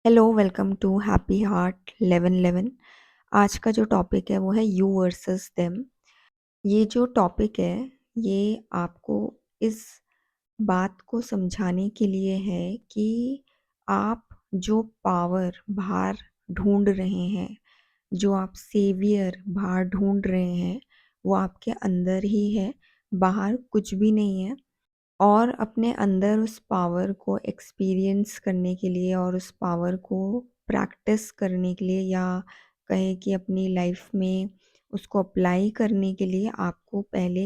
Hello welcome to happy heart 1111। आज का जो टॉपिक है वो है यू वर्सेस देम। ये जो टॉपिक है ये आपको इस बात को समझाने के लिए है कि आप जो पावर बाहर ढूंढ रहे हैं, जो आप सेवियर बाहर ढूंढ रहे हैं, वो आपके अंदर ही है, बाहर कुछ भी नहीं है। और अपने अंदर उस पावर को एक्सपीरियंस करने के लिए और उस पावर को प्रैक्टिस करने के लिए या कहें कि अपनी लाइफ में उसको अप्लाई करने के लिए आपको पहले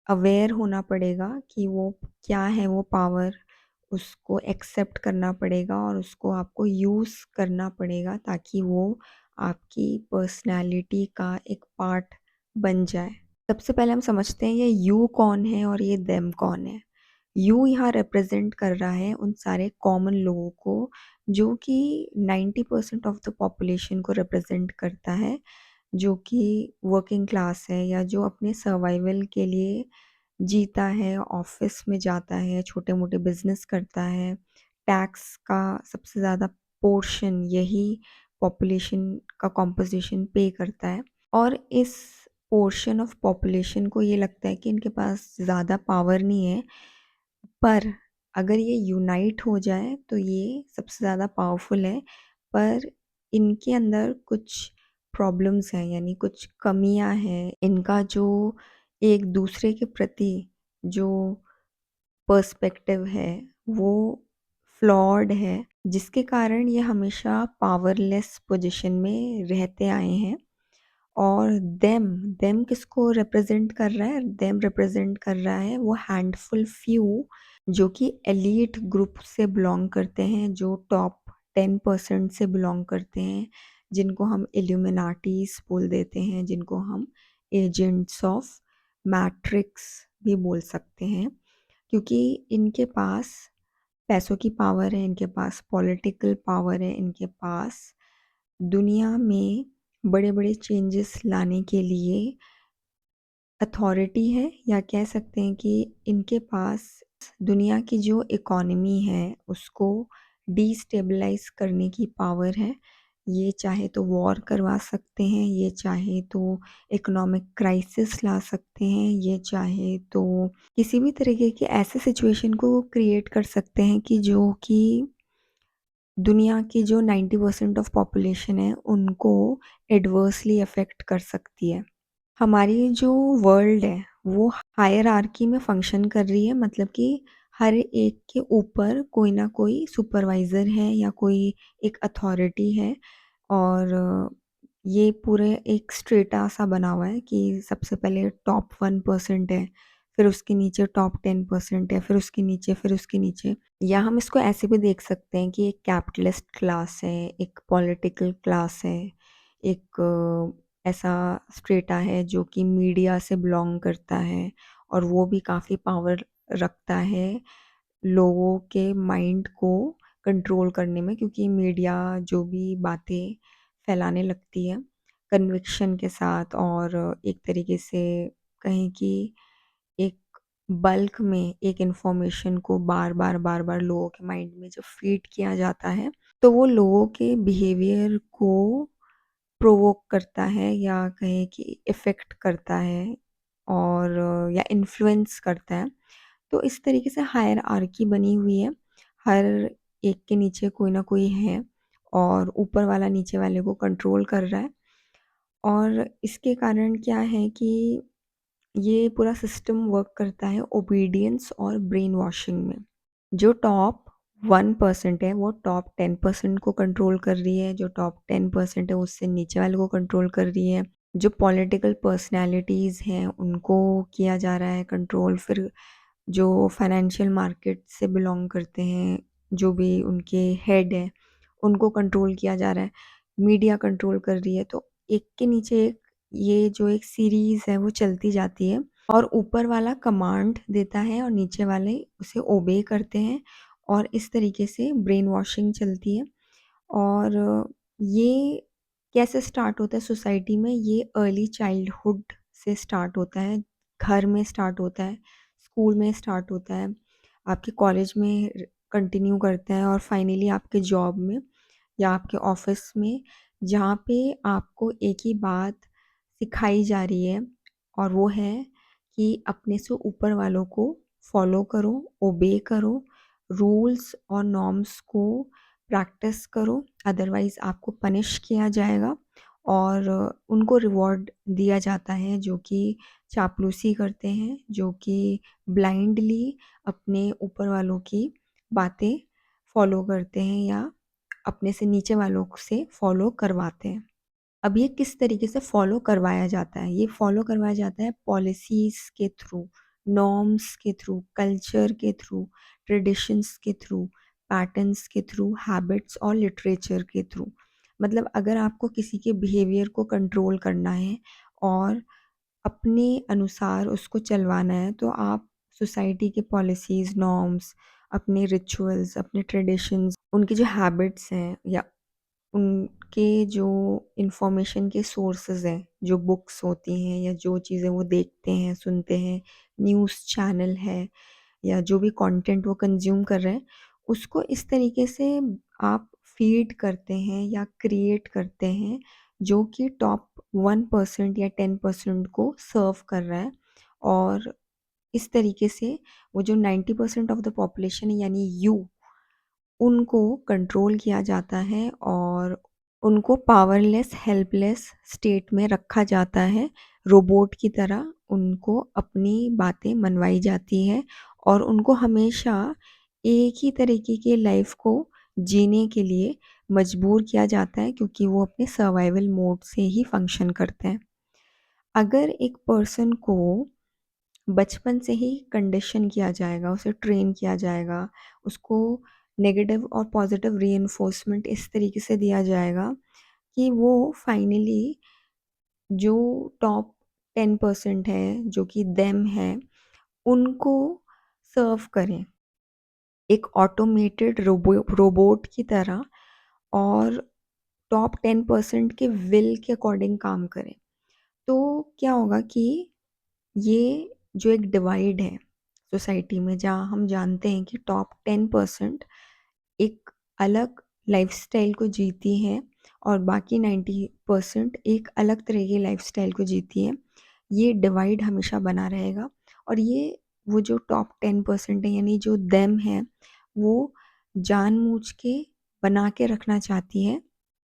अवेयर होना पड़ेगा कि वो क्या है वो पावर। उसको एक्सेप्ट करना पड़ेगा और उसको आपको यूज़ करना पड़ेगा ताकि वो आपकी पर्सनैलिटी का एक पार्ट बन जाए। सबसे पहले हम समझते हैं ये यू कौन है और ये देम कौन है। यू यहाँ रिप्रेजेंट कर रहा है उन सारे कॉमन लोगों को जो कि 90% ऑफ द पॉपुलेशन को रिप्रेजेंट करता है, जो कि वर्किंग क्लास है या जो अपने सर्वाइवल के लिए जीता है, ऑफिस में जाता है, छोटे मोटे बिजनेस करता है। टैक्स का सबसे ज़्यादा पोर्शन यही पॉपुलेशन का कॉम्पोजिशन पे करता है। और इस पोर्शन ऑफ पॉपुलेशन को ये लगता है कि इनके पास ज़्यादा पावर नहीं है, पर अगर ये यूनाइट हो जाए तो ये सबसे ज़्यादा पावरफुल है। पर इनके अंदर कुछ प्रॉब्लम्स हैं, यानी कुछ कमियां हैं। इनका जो एक दूसरे के प्रति जो पर्सपेक्टिव है वो फ्लॉड है, जिसके कारण ये हमेशा पावरलेस पोजीशन में रहते आए हैं। और देम देम किसको रिप्रेजेंट कर रहा है? देम रिप्रेजेंट कर रहा है वो हैंडफुल फ्यू जो कि एलीट ग्रुप से बिलोंग करते हैं, जो टॉप 10% से बिलोंग करते हैं, जिनको हम इल्यूमिनाटीज बोल देते हैं, जिनको हम एजेंट्स ऑफ मैट्रिक्स भी बोल सकते हैं। क्योंकि इनके पास पैसों की पावर है, इनके पास पॉलिटिकल पावर है, इनके पास दुनिया में बड़े बड़े चेंजेस लाने के लिए अथॉरिटी है, या कह सकते हैं कि इनके पास दुनिया की जो इकॉनमी है उसको डीस्टेबलाइज करने की पावर है। ये चाहे तो वॉर करवा सकते हैं, ये चाहे तो इकोनॉमिक क्राइसिस ला सकते हैं, ये चाहे तो किसी भी तरीके की ऐसे सिचुएशन को क्रिएट कर सकते हैं कि जो कि दुनिया की जो 90% ऑफ पॉपुलेशन है उनको एडवर्सली अफेक्ट कर सकती है। हमारी जो वर्ल्ड है वो हायरार्की में फंक्शन कर रही है, मतलब कि हर एक के ऊपर कोई ना कोई सुपरवाइज़र है या कोई एक अथॉरिटी है। और ये पूरे एक स्ट्रेटा सा बना हुआ है कि सबसे पहले टॉप 1% है, फिर उसके नीचे टॉप 10% है, फिर उसके नीचे, फिर उसके नीचे। या हम इसको ऐसे भी देख सकते हैं कि एक कैपिटलिस्ट क्लास है, एक पॉलिटिकल क्लास है, एक ऐसा स्ट्रेटा है जो कि मीडिया से बिलोंग करता है और वो भी काफ़ी पावर रखता है लोगों के माइंड को कंट्रोल करने में, क्योंकि मीडिया जो भी बातें फैलाने लगती है कन्विक्शन के साथ और एक तरीके से कहें कि एक बल्क में एक इन्फॉर्मेशन को बार बार बार बार लोगों के माइंड में जब फीड किया जाता है तो वो लोगों के बिहेवियर को प्रोवोक करता है या कहें कि इफ़ेक्ट करता है और या इन्फ्लुएंस करता है। तो इस तरीके से हायरार्की बनी हुई है, हर एक के नीचे कोई ना कोई है और ऊपर वाला नीचे वाले को कंट्रोल कर रहा है। और इसके कारण क्या है कि ये पूरा सिस्टम वर्क करता है ओबीडियंस और ब्रेन वॉशिंग में। जो टॉप 1% है वो टॉप 10% को कंट्रोल कर रही है, जो टॉप 10% है उससे नीचे वाले को कंट्रोल कर रही है। जो पॉलिटिकल पर्सनैलिटीज़ हैं उनको किया जा रहा है कंट्रोल। फिर जो फाइनेंशियल मार्केट से बिलोंग करते हैं, जो भी उनके हेड हैं, उनको कंट्रोल किया जा रहा है। मीडिया कंट्रोल कर रही है। तो एक के नीचे एक ये जो एक सीरीज़ है वो चलती जाती है और ऊपर वाला कमांड देता है और नीचे वाले उसे ओबे करते हैं और इस तरीके से ब्रेन वॉशिंग चलती है। और ये कैसे स्टार्ट होता है सोसाइटी में? ये अर्ली चाइल्डहुड से स्टार्ट होता है, घर में स्टार्ट होता है, स्कूल में स्टार्ट होता है, आपके कॉलेज में कंटिन्यू करते हैं और फाइनली आपके जॉब में या आपके ऑफिस में, जहाँ पे आपको एक ही बात सिखाई जा रही है और वो है कि अपने से ऊपर वालों को फॉलो करो, ओबे करो, रूल्स और नॉर्म्स को प्रैक्टिस करो, अदरवाइज़ आपको पनिश किया जाएगा और उनको रिवॉर्ड दिया जाता है जो कि चापलूसी करते हैं, जो कि ब्लाइंडली अपने ऊपर वालों की बातें फॉलो करते हैं या अपने से नीचे वालों से फॉलो करवाते हैं। अब ये किस तरीके से फॉलो करवाया जाता है? ये फॉलो करवाया जाता है पॉलिसीज़ के थ्रू, नॉर्म्स के थ्रू, कल्चर के थ्रू, ट्रेडिशंस के थ्रू, पैटर्न्स के थ्रू, हैबिट्स और लिटरेचर के थ्रू। मतलब अगर आपको किसी के बिहेवियर को कंट्रोल करना है और अपने अनुसार उसको चलवाना है, तो आप सोसाइटी के पॉलिसीज़, नॉर्म्स, अपने रिचुअल्स, अपने ट्रेडिशंस, उनकी जो हैबिट्स हैं या उनके जो इन्फॉर्मेशन के सोर्सेज़ हैं, जो बुक्स होती हैं या जो चीज़ें वो देखते हैं, सुनते हैं, न्यूज़ चैनल है या जो भी कंटेंट वो कंज़्यूम कर रहे हैं, उसको इस तरीके से आप फ़ीड करते हैं या क्रिएट करते हैं, जो कि टॉप 1% या 10% को सर्व कर रहा है और इस तरीके से वो जो 90% ऑफ द पॉपुलेशन है यानी यू, उनको कंट्रोल किया जाता है और उनको पावरलेस, हेल्पलेस स्टेट में रखा जाता है। रोबोट की तरह उनको अपनी बातें मनवाई जाती है और उनको हमेशा एक ही तरीके की लाइफ को जीने के लिए मजबूर किया जाता है क्योंकि वो अपने सर्वाइवल मोड से ही फंक्शन करते हैं। अगर एक पर्सन को बचपन से ही कंडीशन किया जाएगा, उसे ट्रेन किया जाएगा, उसको नेगेटिव और पॉजिटिव रीइंफोर्समेंट इस तरीके से दिया जाएगा कि वो फाइनली जो टॉप 10% है, जो कि देम है, उनको सर्व करें एक ऑटोमेटेड रोबोट की तरह और टॉप 10% के विल के अकॉर्डिंग काम करें। तो क्या होगा कि ये जो एक डिवाइड है सोसाइटी में, जहाँ हम जानते हैं कि टॉप 10% एक अलग लाइफस्टाइल को जीती हैं और बाकी 90% एक अलग तरह की लाइफस्टाइल को जीती हैं, ये डिवाइड हमेशा बना रहेगा और ये वो जो टॉप 10% है यानी जो देम है, वो जानबूझ के बना के रखना चाहती है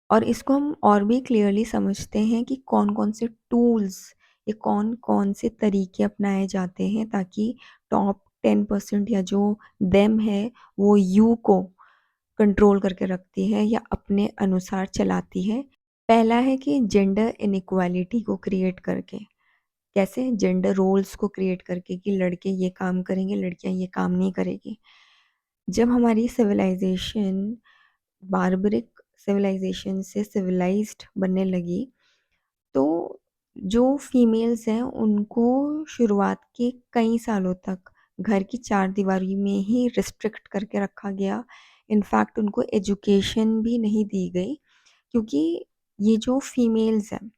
और इसको हम और भी क्लियरली समझते हैं कि कौन-कौन से टूल्स या कौन-कौन से तरीके अपनाए जाते हैं ताकि टॉप 10% या जो देम है वो यू को कंट्रोल करके रखती है या अपने अनुसार चलाती है। पहला है कि जेंडर इनइक्वालिटी को क्रिएट करके। कैसे? जेंडर रोल्स को क्रिएट करके कि लड़के ये काम करेंगे, लड़कियाँ ये काम नहीं करेगी। जब हमारी सिविलाइज़ेशन बार्बरिक सिविलाइजेशन से सिविलाइज्ड बनने लगी, तो जो फीमेल्स हैं उनको शुरुआत के कई सालों तक घर की चार दीवारी में ही रिस्ट्रिक्ट करके रखा गया। इनफैक्ट उनको एजुकेशन भी नहीं दी गई क्योंकि ये जो फीमेल्स हैं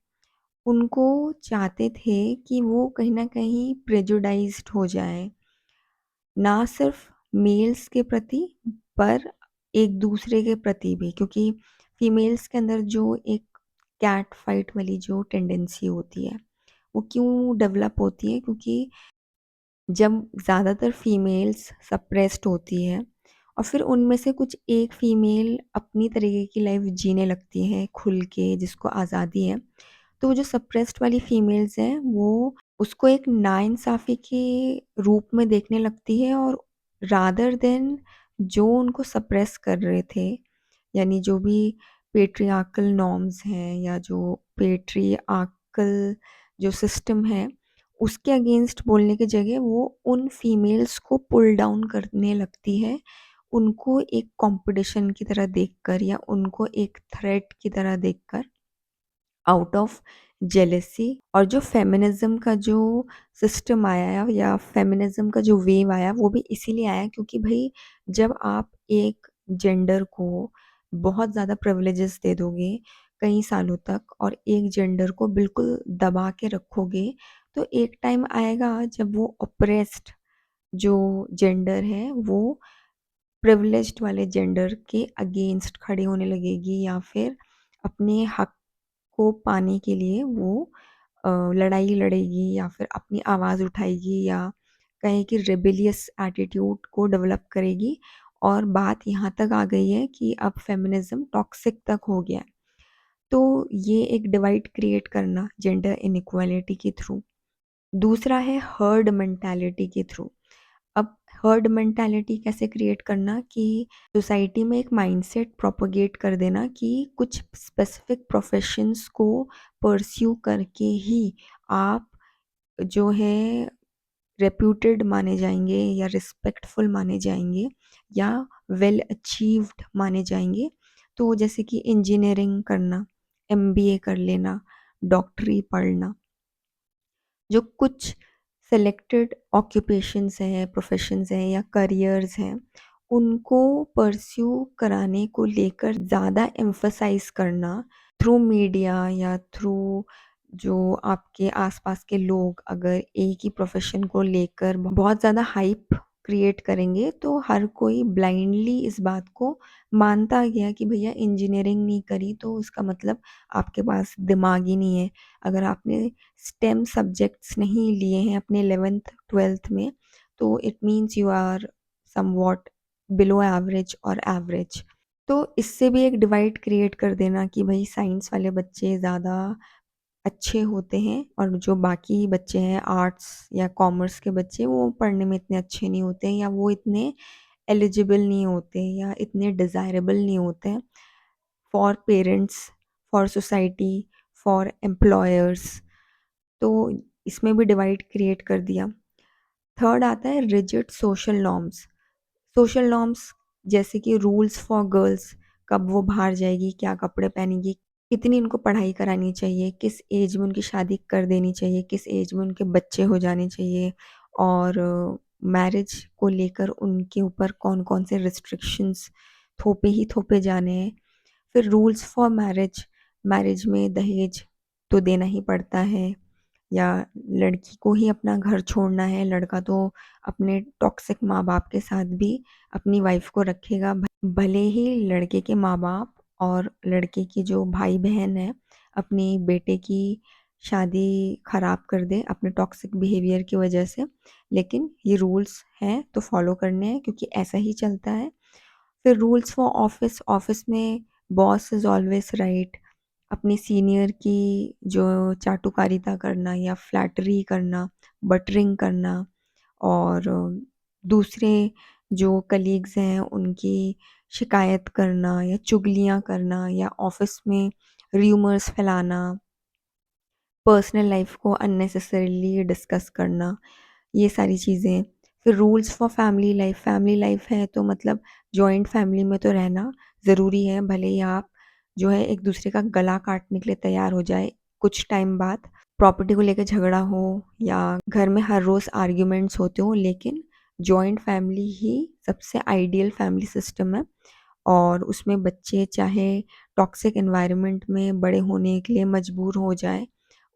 उनको चाहते थे कि वो कहीं न कहीं प्रेजुडाइज़्ड हो जाएँ। ना सिर्फ मेल्स के प्रति पर एक दूसरे के प्रति भी, क्योंकि फीमेल्स के अंदर जो एक कैट फाइट वाली जो टेंडेंसी होती है वो क्यों डेवलप होती है, क्योंकि जब ज़्यादातर फीमेल्स सप्रेस्ड होती हैं और फिर उनमें से कुछ एक फीमेल अपनी तरीके की लाइफ जीने लगती हैं खुल के, जिसको आज़ादी है, तो वो जो सप्रेस्ड वाली फीमेल्स हैं वो उसको एक नाइंसाफ़ी के रूप में देखने लगती है और रादर देन जो उनको सप्रेस कर रहे थे, यानी जो भी पेट्रियार्कल नॉर्म्स हैं या जो पेट्रियार्कल जो सिस्टम है, उसके अगेंस्ट बोलने की जगह वो उन फीमेल्स को पुल डाउन करने लगती है, उनको एक कॉम्पिटिशन की तरह देखकर या उनको एक थ्रेट की तरह देखकर, आउट ऑफ जेलेसी। और जो फेमिनिज्म का जो सिस्टम आया या फेमिनिज्म का जो वेव आया वो भी इसीलिए आया क्योंकि भाई जब आप एक जेंडर को बहुत ज़्यादा प्रिविलेजेस दे दोगे कई सालों तक और एक जेंडर को बिल्कुल दबा के रखोगे, तो एक टाइम आएगा जब वो ऑप्रेस्ड जो जेंडर है वो प्रिविलेज्ड वाले जेंडर के अगेंस्ट खड़े होने लगेगी या फिर अपने हक को पाने के लिए वो लड़ाई लड़ेगी या फिर अपनी आवाज़ उठाएगी या कहें कि रेबेलियस एटीट्यूड को डेवलप करेगी। और बात यहाँ तक आ गई है कि अब फेमिनिज्म टॉक्सिक तक हो गया है। तो ये एक डिवाइड क्रिएट करना जेंडर इनइक्वालिटी के थ्रू। दूसरा है हर्ड मेंटालिटी के थ्रू। अब हर्ड मेंटालिटी कैसे क्रिएट करना कि सोसाइटी में एक माइंडसेट प्रोपोगेट कर देना कि कुछ स्पेसिफिक प्रोफेशंस को परस्यू करके ही आप जो है रेप्यूटेड माने जाएंगे या रिस्पेक्टफुल माने जाएंगे या वेल अचीव्ड माने जाएंगे। तो जैसे कि इंजीनियरिंग करना, एमबीए कर लेना, डॉक्टरी पढ़ना, जो कुछ सेलेक्टेड ऑक्यूपेशंस हैं, प्रोफेशंस हैं या करियर्स हैं, उनको परस्यू कराने को लेकर ज़्यादा एम्फसाइज करना थ्रू मीडिया या थ्रू जो आपके आसपास के लोग अगर एक ही प्रोफेशन को लेकर बहुत ज़्यादा हाइप क्रिएट करेंगे तो हर कोई ब्लाइंडली इस बात को मानता गया कि भैया इंजीनियरिंग नहीं करी तो उसका मतलब आपके पास दिमाग ही नहीं है। अगर आपने स्टेम सब्जेक्ट्स नहीं लिए हैं अपने 11th-12th में तो it means you are somewhat below average और एवरेज। तो इससे भी एक डिवाइड क्रिएट कर देना कि भाई साइंस वाले बच्चे ज़्यादा अच्छे होते हैं और जो बाकी बच्चे हैं आर्ट्स या कॉमर्स के बच्चे वो पढ़ने में इतने अच्छे नहीं होते हैं या वो इतने एलिजिबल नहीं होते या इतने डिज़ायरेबल नहीं होते हैं for parents, for society, for employers. तो इसमें भी डिवाइड क्रिएट कर दिया। थर्ड आता है rigid social norms. Social norms जैसे कि रूल्स फॉर गर्ल्स, कब वो बाहर जाएगी, क्या कपड़े पहनेगी, कितनी उनको पढ़ाई करानी चाहिए, किस एज में उनकी शादी कर देनी चाहिए, किस एज में उनके बच्चे हो जाने चाहिए और मैरिज को लेकर उनके ऊपर कौन कौन से रिस्ट्रिक्शंस थोपे ही थोपे जाने हैं। फिर रूल्स फॉर मैरिज, मैरिज में दहेज तो देना ही पड़ता है या लड़की को ही अपना घर छोड़ना है, लड़का तो अपने टॉक्सिक माँ बाप के साथ भी अपनी वाइफ को रखेगा। भले ही लड़के के माँ बाप और लड़के की जो भाई बहन है अपनी बेटे की शादी खराब कर दे अपने टॉक्सिक बिहेवियर की वजह से, लेकिन ये रूल्स हैं तो फॉलो करने हैं क्योंकि ऐसा ही चलता है। फिर रूल्स फॉर ऑफिस, ऑफिस में बॉस इज़ ऑलवेज राइट। अपने सीनियर की जो चाटुकारिता करना या फ्लैटरी करना, बटरिंग करना और दूसरे जो कलीग्स हैं उनकी शिकायत करना या चुगलियाँ करना या ऑफिस में र्यूमर्स फैलाना, पर्सनल लाइफ को अननेसेसरीली डिस्कस करना, ये सारी चीज़ें। फिर रूल्स फॉर फैमिली लाइफ है तो मतलब जॉइंट फैमिली में तो रहना ज़रूरी है, भले ही आप जो है एक दूसरे का गला काटने के लिए तैयार हो जाए कुछ टाइम बाद, प्रॉपर्टी को लेकर झगड़ा हो या घर में हर रोज़ आर्ग्यूमेंट्स होते हो, लेकिन जॉइंट फैमिली ही सबसे आइडियल फैमिली सिस्टम है। और उसमें बच्चे चाहे टॉक्सिक एनवायरनमेंट में बड़े होने के लिए मजबूर हो जाए,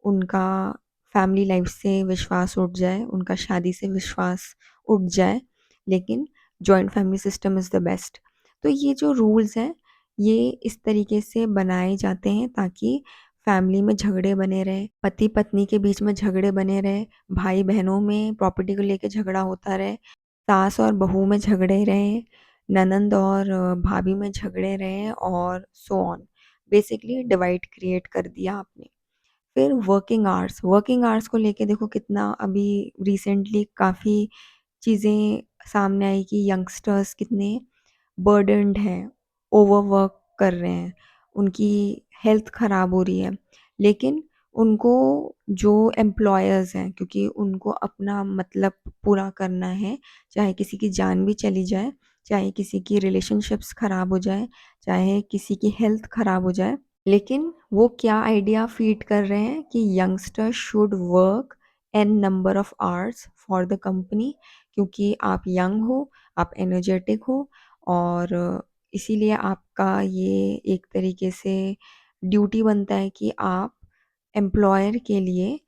उनका फैमिली लाइफ से विश्वास उठ जाए, उनका शादी से विश्वास उठ जाए, लेकिन joint family system is the best. तो ये जो रूल्स हैं, ये इस तरीके से बनाए जाते हैं ताकि फैमिली में झगड़े बने रहे, पति पत्नी के बीच में झगड़े बने रहे, भाई बहनों में प्रॉपर्टी को लेके झगड़ा होता रहे, सास और बहू में झगड़े रहे, ननंद और भाभी में झगड़े रहे और so on. Basically divide create कर दिया आपने। फिर वर्किंग आवर्स को लेके देखो कितना अभी रिसेंटली काफ़ी चीज़ें सामने आई कि यंगस्टर्स कितने बर्डन्ड हैं, ओवरवर्क कर रहे हैं, उनकी हेल्थ ख़राब हो रही है। लेकिन उनको जो एम्प्लॉयर्स हैं क्योंकि उनको अपना मतलब पूरा करना है, चाहे किसी की जान भी चली जाए, चाहे किसी की रिलेशनशिप्स ख़राब हो जाए, चाहे किसी की हेल्थ ख़राब हो जाए, लेकिन वो क्या आइडिया फीड कर रहे हैं कि youngster should work an number of hours for the company क्योंकि आप यंग हो, आप एनर्जेटिक हो और इसीलिए आपका ये एक तरीके से ड्यूटी बनता है कि आप एम्प्लॉयर के लिए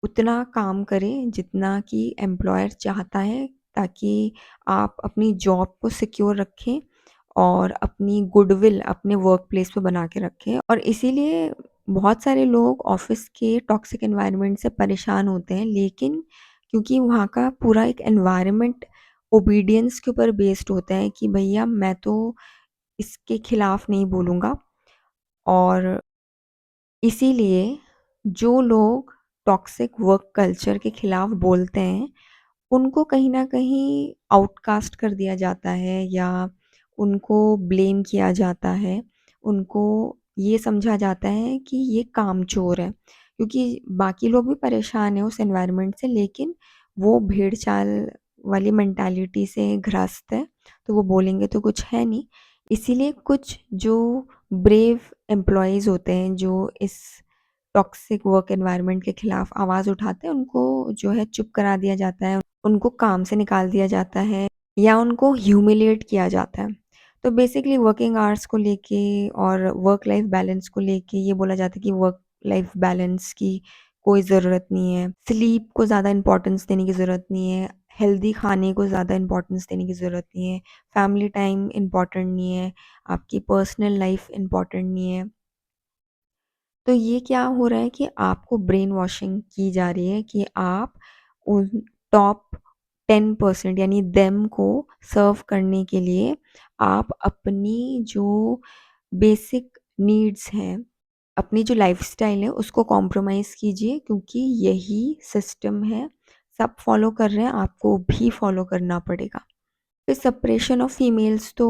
उतना काम करें जितना कि एम्प्लॉयर चाहता है ताकि आप अपनी जॉब को सिक्योर रखें और अपनी गुडविल अपने वर्क प्लेस पे बना के रखें। और इसीलिए बहुत सारे लोग ऑफ़िस के टॉक्सिक एनवायरनमेंट से परेशान होते हैं, लेकिन क्योंकि वहाँ का पूरा एक एनवायरनमेंट ओबीडियंस के ऊपर बेस्ड होता है कि भैया मैं तो इसके खिलाफ नहीं बोलूँगा। और इसीलिए जो लोग टॉक्सिक वर्क कल्चर के खिलाफ बोलते हैं, उनको कहीं न कहीं आउटकास्ट कर दिया जाता है या उनको ब्लेम किया जाता है। उनको ये समझा जाता है कि ये कामचोर है, क्योंकि बाकी लोग भी परेशान हैं उस एनवायरनमेंट से, लेकिन वो भेड़-चाल वाली मेंटालिटी से ग्रस्त है, तो वो बोलेंगे तो कुछ है नहीं। इसीलिए कुछ जो ब्रेव एम्प्लॉइज़ होते हैं, जो इस टॉक्सिक वर्क एनवायरनमेंट के खिलाफ आवाज़ उठाते हैं, उनको जो है चुप करा दिया जाता है, उनको काम से निकाल दिया जाता है या उनको ह्यूमिलिएट किया जाता है। तो बेसिकली वर्किंग आवर्स को लेके और वर्क लाइफ बैलेंस को लेके ये बोला जाता है कि वर्क लाइफ बैलेंस की कोई ज़रूरत नहीं है, स्लीप को ज़्यादा इम्पोर्टेंस देने की ज़रूरत नहीं है, हेल्दी खाने को ज़्यादा इम्पोर्टेंस देने की ज़रूरत नहीं है, फैमिली टाइम इम्पोर्टेंट नहीं है, आपकी पर्सनल लाइफ इम्पोर्टेंट नहीं है। तो ये क्या हो रहा है कि आपको ब्रेन वॉशिंग की जा रही है कि आप उन टॉप 10% यानी देम को सर्व करने के लिए आप अपनी जो बेसिक नीड्स हैं, अपनी जो लाइफ़स्टाइल है उसको कॉम्प्रोमाइज़ कीजिए, क्योंकि यही सिस्टम है, सब फॉलो कर रहे हैं, आपको भी फॉलो करना पड़ेगा। फिर सेपरेशन ऑफ फीमेल्स तो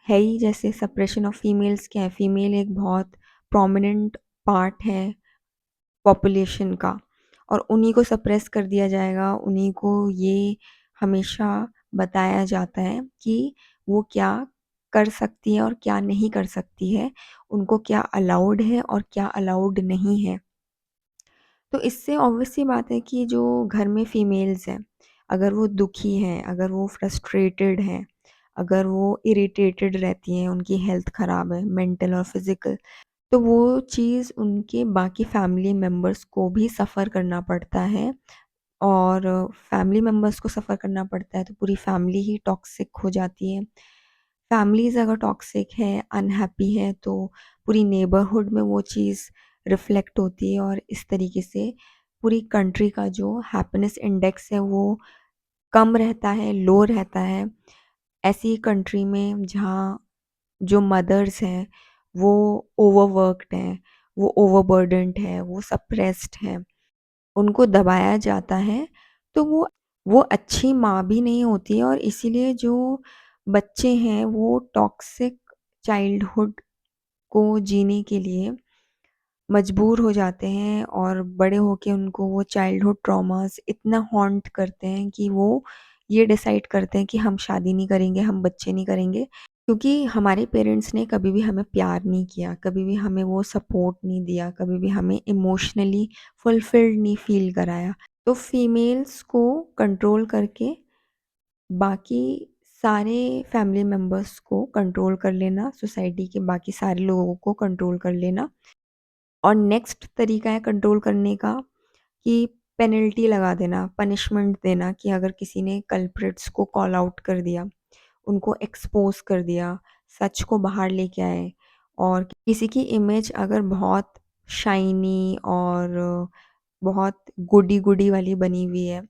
है ही। जैसे सेपरेशन ऑफ फीमेल्स क्या है? फीमेल एक बहुत प्रोमिनेंट पार्ट है पॉपुलेशन का, और उन्हीं को सप्रेस कर दिया जाएगा, उन्हीं को ये हमेशा बताया जाता है कि वो क्या कर सकती है और क्या नहीं कर सकती है, उनको क्या अलाउड है और क्या अलाउड नहीं है। तो इससे ऑब्वियस सी बात है कि जो घर में फीमेल्स हैं, अगर वो दुखी हैं, अगर वो फ्रस्ट्रेटेड हैं, अगर वो इरिटेटेड रहती हैं, उनकी हेल्थ ख़राब है, मेंटल और फिज़िकल, तो वो चीज़ उनके बाकी फैमिली मेंबर्स को भी सफ़र करना पड़ता है। और फैमिली मेंबर्स को सफ़र करना पड़ता है तो पूरी फैमिली ही टॉक्सिक हो जाती है। फैमिलीज़ अगर टॉक्सिक है, अनहैप्पी है, तो पूरी नेबरहुड में वो चीज़ रिफ्लेक्ट होती है और इस तरीके से पूरी कंट्री का जो हैप्पीनेस इंडेक्स है वो कम रहता है, लो रहता है। ऐसी कंट्री में जहाँ जो मदर्स हैं वो ओवरवर्क्ड हैं, वो ओवरबर्डन्ड है, वो सप्रेस्ड हैं, उनको दबाया जाता है, तो वो अच्छी माँ भी नहीं होती है। और इसीलिए जो बच्चे हैं वो टॉक्सिक चाइल्डहुड को जीने के लिए मजबूर हो जाते हैं और बड़े होके उनको वो चाइल्डहुड ट्रॉमास इतना हॉन्ट करते हैं कि वो ये डिसाइड करते हैं कि हम शादी नहीं करेंगे, हम बच्चे नहीं करेंगे, क्योंकि हमारे पेरेंट्स ने कभी भी हमें प्यार नहीं किया, कभी भी हमें वो सपोर्ट नहीं दिया, कभी भी हमें इमोशनली फुलफिल्ड नहीं फील कराया। तो फीमेल्स को कंट्रोल करके बाकी सारे फैमिली मेंबर्स को कंट्रोल कर लेना, सोसाइटी के बाकी सारे लोगों को कंट्रोल कर लेना। और नेक्स्ट तरीका है कंट्रोल करने का कि पेनल्टी लगा देना, पनिशमेंट देना, कि अगर किसी ने कल्प्रिट्स को कॉल आउट कर दिया, उनको एक्सपोज़ कर दिया, सच को बाहर लेके आए, और किसी की इमेज अगर बहुत शाइनी और बहुत गुडी-गुडी वाली बनी हुई है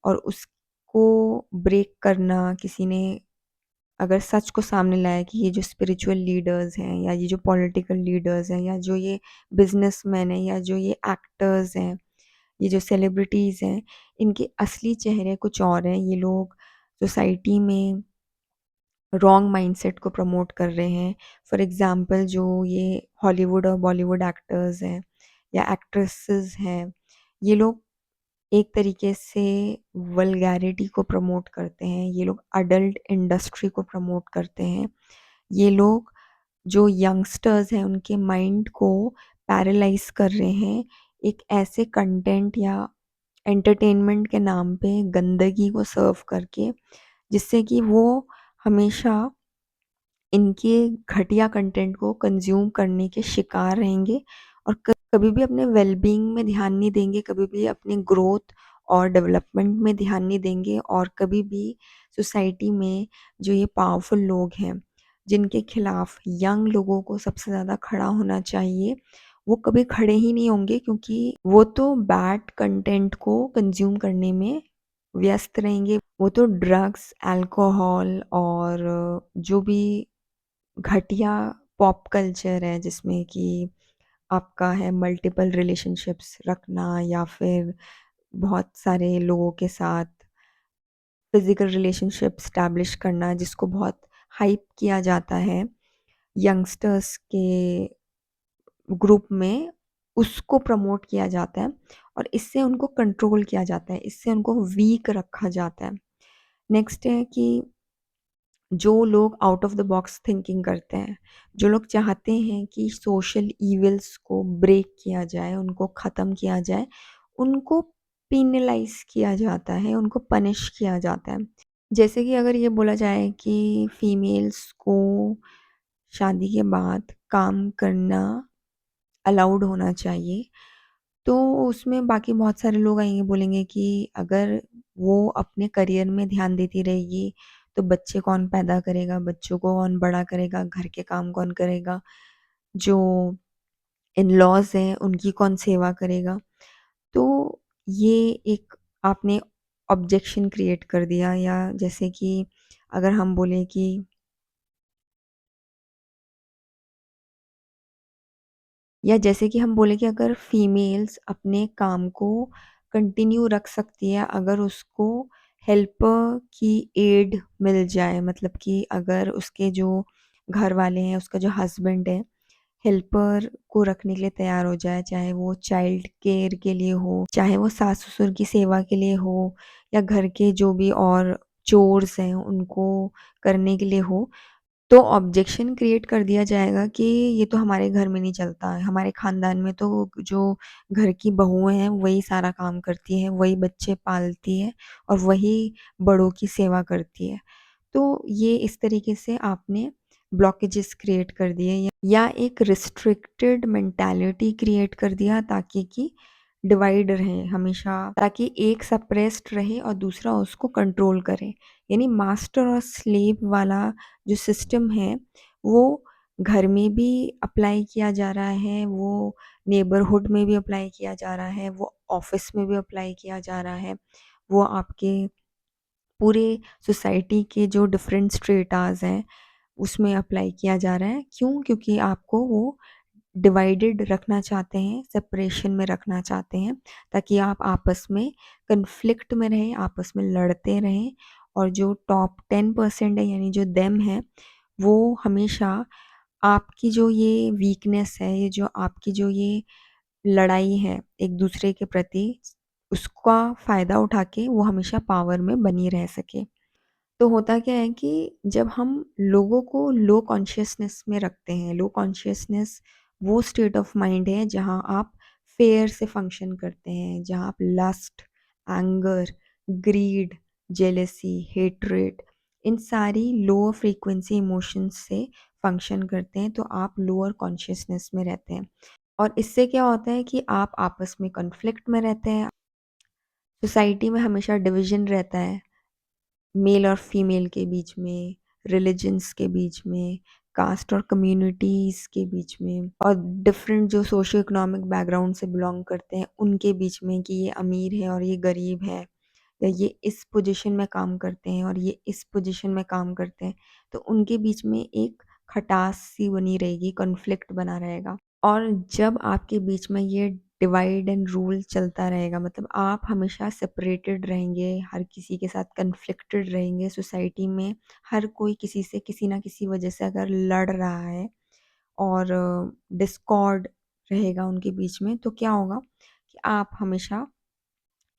और उसको ब्रेक करना, किसी ने अगर सच को सामने लाया कि ये जो स्पिरिचुअल लीडर्स हैं या ये जो पॉलिटिकल लीडर्स हैं या जो ये बिजनेसमैन हैं या जो ये एक्टर्स हैं, ये जो सेलिब्रिटीज़ हैं, इनके असली चेहरे कुछ और हैं। ये लोग सोसाइटी में रॉन्ग माइंडसेट को प्रमोट कर रहे हैं। फॉर एग्ज़ाम्पल जो ये हॉलीवुड और बॉलीवुड एक्टर्स हैं या एक्ट्रेसेस हैं, ये लोग एक तरीके से वल्गैरिटी को प्रमोट करते हैं, ये लोग अडल्ट इंडस्ट्री को प्रमोट करते हैं। ये लोग जो यंगस्टर्स हैं उनके माइंड को पैरालाइज़ कर रहे हैं, एक ऐसे कंटेंट या एंटरटेनमेंट के नाम पे गंदगी को सर्व करके, जिससे कि वो हमेशा इनके घटिया कंटेंट को कंज़्यूम करने के शिकार रहेंगे और कभी भी अपने वेल-बीइंग में ध्यान नहीं देंगे, कभी भी अपनी ग्रोथ और डेवलपमेंट में ध्यान नहीं देंगे और कभी भी सोसाइटी में जो ये पावरफुल लोग हैं, जिनके खिलाफ यंग लोगों को सबसे ज़्यादा खड़ा होना चाहिए, वो कभी खड़े ही नहीं होंगे क्योंकि वो तो बैड कंटेंट को कंज्यूम करने में व्यस्त रहेंगे। वो तो ड्रग्स, अल्कोहल और जो भी घटिया पॉप कल्चर है जिसमें कि आपका है मल्टीपल रिलेशनशिप्स रखना या फिर बहुत सारे लोगों के साथ फिजिकल रिलेशनशिप स्टैब्लिश करना जिसको बहुत हाइप किया जाता है यंगस्टर्स के ग्रुप में, उसको प्रमोट किया जाता है और इससे उनको कंट्रोल किया जाता है, इससे उनको वीक रखा जाता है। नेक्स्ट है कि जो लोग out of the box thinking करते हैं, जो लोग चाहते हैं कि सोशल इविल्स को ब्रेक किया जाए, उनको ख़त्म किया जाए, उनको पेनलाइज किया जाता है, उनको पनिश किया जाता है। जैसे कि अगर ये बोला जाए कि फीमेल्स को शादी के बाद काम करना अलाउड होना चाहिए, तो उसमें बाकी बहुत सारे लोग आएँगे बोलेंगे कि अगर वो अपने करियर में ध्यान देती रहेगी, तो बच्चे कौन पैदा करेगा, बच्चों को कौन बड़ा करेगा, घर के काम कौन करेगा, जो इन-लॉज़ हैं उनकी कौन सेवा करेगा। तो ये एक आपने ऑब्जेक्शन क्रिएट कर दिया या जैसे कि अगर हम बोलें कि या जैसे कि हम बोले कि अगर फीमेल्स अपने काम को कंटिन्यू रख सकती है अगर उसको हेल्पर की एड मिल जाए, मतलब कि अगर उसके जो घर वाले हैं, उसका जो हस्बैंड है, हेल्पर को रखने के लिए तैयार हो जाए, चाहे वो चाइल्ड केयर के लिए हो, चाहे वो सास-ससुर की सेवा के लिए हो या घर के जो भी और चोर्स हैं उनको करने के लिए हो, तो ऑब्जेक्शन क्रिएट कर दिया जाएगा कि ये तो हमारे घर में नहीं चलता है, हमारे ख़ानदान में तो जो घर की बहुएँ हैं वही सारा काम करती हैं, वही बच्चे पालती है और वही बड़ों की सेवा करती है। तो ये इस तरीके से आपने ब्लॉकेजेस क्रिएट कर दिए या एक रिस्ट्रिक्टेड मेंटालिटी क्रिएट कर दिया ताकि कि डिवाइड रहे हमेशा, ताकि एक सप्रेस्ड रहे और दूसरा उसको कंट्रोल करे। यानी मास्टर और स्लेव वाला जो सिस्टम है वो घर में भी अप्लाई किया जा रहा है, वो नेबरहुड में भी अप्लाई किया जा रहा है, वो ऑफ़िस में भी अप्लाई किया जा रहा है, वो आपके पूरे सोसाइटी के जो डिफरेंट स्ट्रेटास हैं उसमें अप्लाई किया जा रहा है। क्यों? क्योंकि आपको वो डिवाइडेड रखना चाहते हैं, सेपरेशन में रखना चाहते हैं ताकि आप आपस में कॉन्फ्लिक्ट में रहें, आपस में लड़ते रहें और जो टॉप 10% है यानी जो देम है, वो हमेशा आपकी जो ये वीकनेस है, ये जो आपकी जो ये लड़ाई है एक-दूसरे के प्रति, उसका फ़ायदा उठा के वो हमेशा पावर में बनी रह सके। तो होता क्या है कि जब हम लोगों को लो कॉन्शियसनेस में रखते हैं, लो कॉन्शियसनेस वो स्टेट ऑफ माइंड है जहाँ आप फेयर से फंक्शन करते हैं, जहाँ आप lust, anger, greed, jealousy, hatred इन सारी लोअर फ्रीक्वेंसी इमोशंस से फंक्शन करते हैं, तो आप लोअर कॉन्शियसनेस में रहते हैं और इससे क्या होता है कि आप आपस में कॉन्फ्लिक्ट में रहते हैं, सोसाइटी में हमेशा डिवीजन रहता है मेल और फीमेल के बीच में, रिलिजन्स के बीच में, कास्ट और कम्युनिटीज़ के बीच में और डिफरेंट जो सोशियो इकोनॉमिक बैकग्राउंड से बिलॉन्ग करते हैं, उनके बीच में कि ये अमीर है और ये गरीब है या ये इस पोजीशन में काम करते हैं और ये इस पोजीशन में काम करते हैं। तो उनके बीच में एक खटास-सी बनी रहेगी, कॉन्फ्लिक्ट बना रहेगा। और जब आपके बीच में ये डिवाइड एंड रूल चलता रहेगा, मतलब आप हमेशा सेपरेटेड रहेंगे, हर किसी के साथ कन्फ्लिक्टेड रहेंगे सोसाइटी में, हर कोई किसी से किसी ना किसी वजह से अगर लड़ रहा है और डिस्कॉर्ड रहेगा उनके बीच में, तो क्या होगा कि आप हमेशा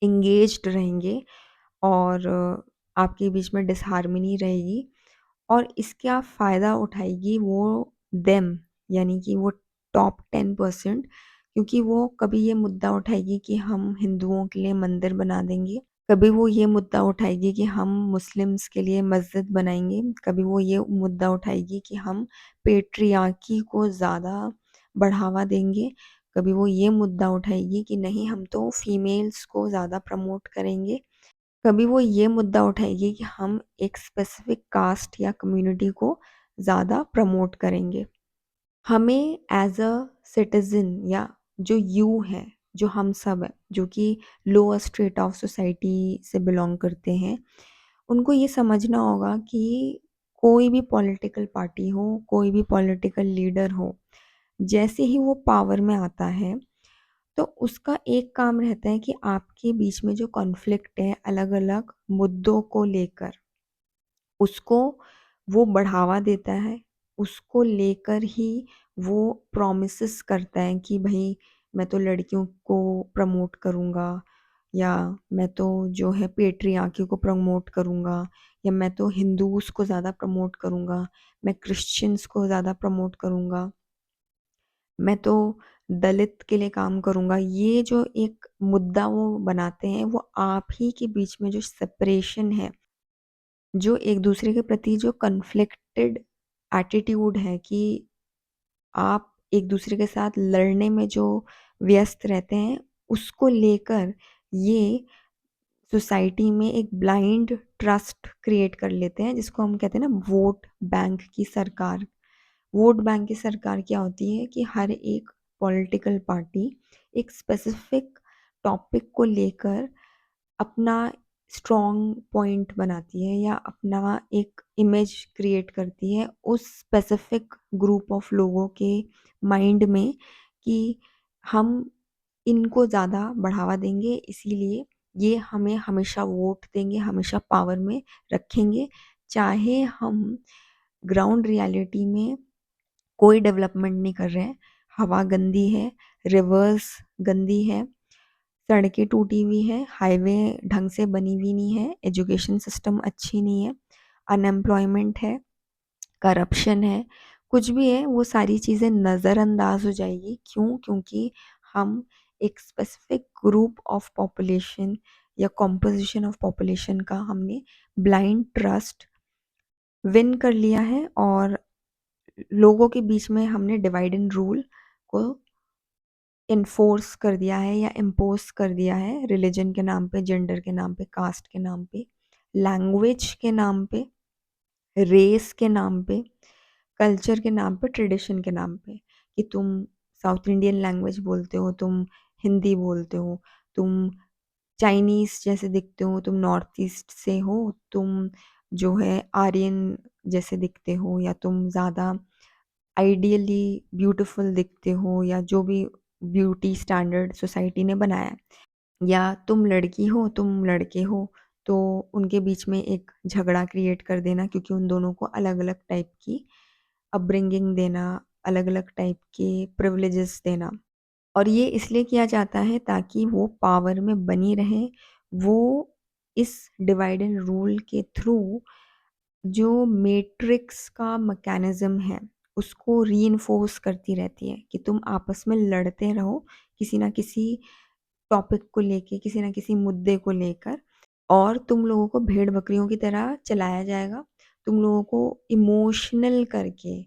एंगेज्ड रहेंगे और आपके बीच में डिसहार्मनी रहेगी और इसका फ़ायदा उठाएगी वो देम, यानी कि वो टॉप 10%, क्योंकि वो कभी ये मुद्दा उठाएगी कि हम हिंदुओं के लिए मंदिर बना देंगे, कभी वो ये मुद्दा उठाएगी कि हम मुस्लिम्स के लिए मस्जिद बनाएँगे, कभी वो ये मुद्दा उठाएगी कि हम पेट्रियार्की को ज़्यादा बढ़ावा देंगे, कभी वो ये मुद्दा उठाएगी कि नहीं हम तो फीमेल्स को ज़्यादा प्रमोट करेंगे, कभी वो ये मुद्दा उठाएगी कि हम एक स्पेसिफिक कास्ट या कम्युनिटी को ज़्यादा प्रमोट करेंगे। हमें एज अ सिटीज़न या जो यू है, जो हम सब है, जो कि लोअर स्ट्रेट ऑफ सोसाइटी से बिलोंग करते हैं, उनको ये समझना होगा कि कोई भी पॉलिटिकल पार्टी हो, कोई भी पॉलिटिकल लीडर हो, जैसे ही वो पावर में आता है, तो उसका एक काम रहता है कि आपके बीच में जो कॉन्फ्लिक्ट है अलग-अलग मुद्दों को लेकर, उसको वो बढ़ावा देता है, उसको लेकर ही वो प्रॉमिसेस करता है कि भई मैं तो लड़कियों को प्रमोट करूँगा, या मैं तो जो है पेट्रियार्की को प्रमोट करूँगा, या मैं तो हिंदूज़ को ज़्यादा प्रमोट करूँगा, मैं क्रिश्चियंस को ज़्यादा प्रमोट करूँगा, मैं तो दलित के लिए काम करूँगा। ये जो एक मुद्दा वो बनाते हैं, वो आप ही के बीच में जो सेपरेशन है, जो एक दूसरे के प्रति जो कन्फ्लिक्टेड एटीट्यूड है कि आप एक दूसरे के साथ लड़ने में जो व्यस्त रहते हैं, उसको लेकर ये सोसाइटी में एक ब्लाइंड ट्रस्ट क्रिएट कर लेते हैं, जिसको हम कहते हैं ना वोट बैंक की सरकार। वोट बैंक की सरकार क्या होती है कि हर एक पॉलिटिकल पार्टी एक स्पेसिफिक टॉपिक को लेकर अपना स्ट्रॉन्ग पॉइंट बनाती है या अपना एक इमेज क्रिएट करती है उस स्पेसिफिक ग्रुप ऑफ लोगों के माइंड में कि हम इनको ज़्यादा बढ़ावा देंगे, इसीलिए ये हमें हमेशा वोट देंगे, हमेशा पावर में रखेंगे, चाहे हम ग्राउंड रियलिटी में कोई डेवलपमेंट नहीं कर रहे हैं। हवा गंदी है, रिवर्स गंदी है, सड़कें टूटी हुई है, हाईवे ढंग से बनी हुई नहीं है, एजुकेशन सिस्टम अच्छी नहीं है, अनएम्प्लॉयमेंट है, करप्शन है, कुछ भी है, वो सारी चीज़ें नज़रअंदाज हो जाएगी। क्यों? क्योंकि हम एक स्पेसिफिक ग्रुप ऑफ पॉपुलेशन या कॉम्पोजिशन ऑफ पॉपुलेशन का हमने ब्लाइंड ट्रस्ट विन कर लिया है, और लोगों के बीच में हमने डिवाइड एंड रूल को इन्फोर्स कर दिया है या इम्पोज कर दिया है, रिलीजन के नाम पे, जेंडर के नाम पे, कास्ट के नाम पे, लैंग्वेज के नाम पे, रेस के नाम पे, कल्चर के नाम पे, ट्रेडिशन के नाम पे, कि तुम साउथ इंडियन लैंग्वेज बोलते हो, तुम हिंदी बोलते हो, तुम चाइनीज़ जैसे दिखते हो, तुम नॉर्थ ईस्ट से हो, तुम जो है आर्यन जैसे दिखते हो, या तुम ज़्यादा आइडियली ब्यूटीफुल दिखते हो, या जो भी ब्यूटी स्टैंडर्ड सोसाइटी ने बनाया है, या तुम लड़की हो, तुम लड़के हो, तो उनके बीच में एक झगड़ा क्रिएट कर देना, क्योंकि उन दोनों को अलग-अलग टाइप की अपब्रिंगिंग देना, अलग-अलग टाइप के प्रिविलेजेस देना। और ये इसलिए किया जाता है ताकि वो पावर में बनी रहे, वो इस डिवाइड एंड रूल के थ्रू जो मैट्रिक्स का मैकेनिज़्म है, उसको रीइन्फोर्स करती रहती है कि तुम आपस में लड़ते रहो, किसी न किसी टॉपिक को लेके, किसी न किसी मुद्दे को लेकर, और तुम लोगों को भेड़-बकरियों की तरह चलाया जाएगा। तुम लोगों को इमोशनल करके,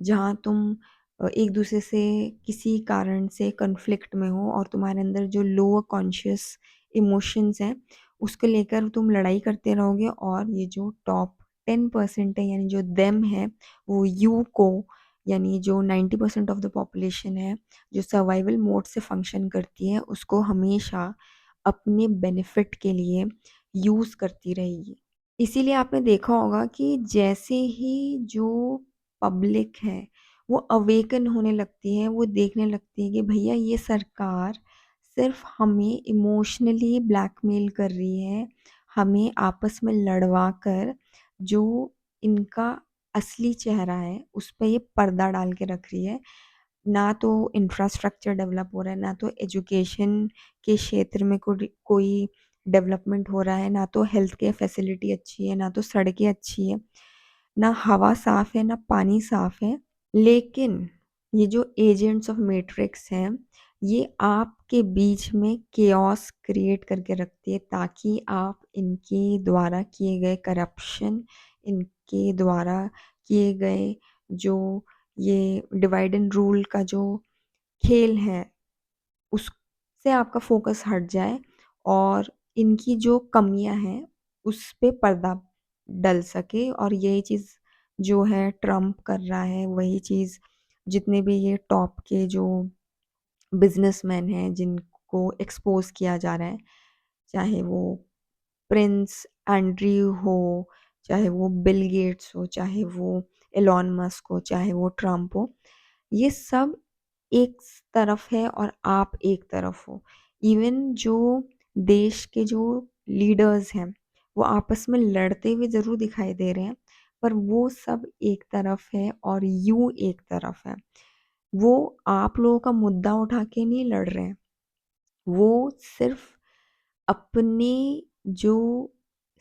जहाँ तुम एक-दूसरे से किसी कारण से कॉन्फ्लिक्ट में हो और तुम्हारे अंदर जो लोअर कॉन्शियस इमोशंस हैं, उसको लेकर तुम लड़ाई करते रहोगे, और ये जो टॉप 10% है, यानी जो देम है, वो यू को, यानी जो 90% ऑफ द पॉपुलेशन है, जो सर्वाइवल मोड से फंक्शन करती है, उसको हमेशा अपने बेनिफिट के लिए यूज़ करती रहेगी। इसीलिए आपने देखा होगा कि जैसे ही जो पब्लिक है, वो अवेकन होने लगती है, वो देखने लगती है कि भैया ये सरकार सिर्फ़ हमें इमोशनली ब्लैकमेल कर रही है, हमें आपस में लड़वा कर जो इनका असली चेहरा है, उस पे ये पर्दा डाल के रख रही है। ना तो इंफ्रास्ट्रक्चर डेवलप हो रहा है, ना तो एजुकेशन के क्षेत्र में कोई डेवलपमेंट हो रहा है, ना तो हेल्थ केयर फैसिलिटी अच्छी है, ना तो सड़कें अच्छी है, ना हवा साफ़ है, ना पानी साफ़ है। लेकिन ये जो एजेंट्स ऑफ मैट्रिक्स हैं, ये आपके बीच में केओस क्रिएट करके रखती है, ताकि आप इनके द्वारा किए गए करप्शन, इनके द्वारा किए गए जो ये डिवाइड एंड रूल का जो खेल है, उससे आपका फ़ोकस हट जाए और इनकी जो कमियाँ हैं, उस पे पर्दा डल सके और यही चीज़ जो है ट्रम्प कर रहा है, वही चीज़ जितने भी ये टॉप के जो बिज़नेसमैन हैं, जिनको एक्सपोज़ किया जा रहा है, चाहे वो प्रिंस एंड्रयू हो, चाहे वो बिल गेट्स हो, चाहे वो एलन मस्क हो, चाहे वो ट्रम्प हो, ये सब एक तरफ है और आप एक तरफ हो। इवन जो देश के जो लीडर्स हैं, वो आपस में लड़ते हुए ज़रूर दिखाई दे रहे हैं, पर वो सब एक तरफ है और यू एक तरफ है। वो आप लोगों का मुद्दा उठा के नहीं लड़ रहे हैं, वो सिर्फ़ अपनी जो